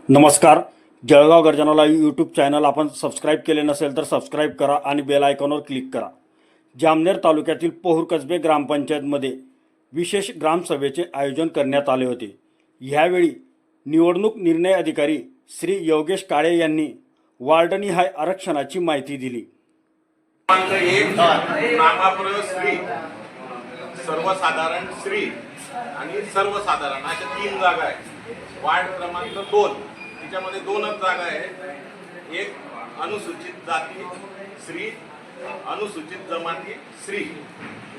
नमस्कार. जळगाव गर्जना live YouTube channel आपण सबस्क्राईब केले नसेल तर सबस्क्राईब करा आणि बेल आयकॉनवर क्लिक करा. जामनेर तालुक्यातील पोहर कसबे ग्रामपंचायतमध्ये विशेष ग्रामसभेचे आयोजन करण्यात आले होते. ह्यावेळी निवडणूक निर्णय अधिकारी श्री योगेश काळे यांनी वार्डनिहाय आरक्षणाची माहिती दिली. नामाप्र श्री, सर्वसाधारण श्री आणि सर्वसाधारण अशा 3 जागा आहेत. वार्ड क्रमांक 2 तिच्यामध्ये 2च जागा आहेत. एक अनुसूचित जाती श्री, अनुसूचित जमाती श्री.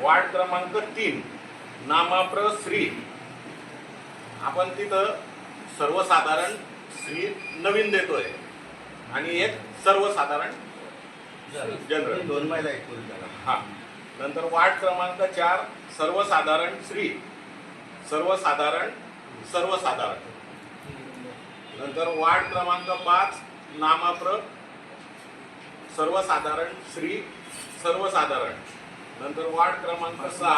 वार्ड क्रमांक 3 नामाप्र श्री. आपण तिथं सर्वसाधारण श्री नवीन देतोय आणि एक सर्वसाधारण जनरल 2 महिला हा. नंतर वार्ड क्रमांक 4 सर्वसाधारण श्री, सर्वसाधारण सर्वसाधारण. नंतर वार्ड क्रमांक 5 नामाप्र सर्वसाधारण श्री, सर्वसाधारण. नंतर वार्ड क्रमांक 6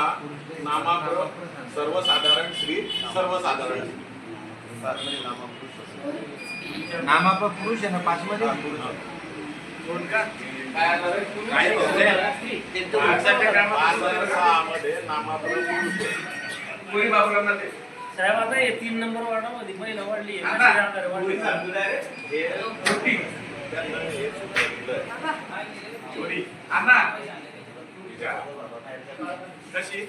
नामाप्र सर्वसाधारण श्री, सर्वसाधारण. नामाप्र पुरुष आहे ना 5 मध्ये साहेब आता हे 3 नंबर वार्डामध्ये महिला वाढली कशी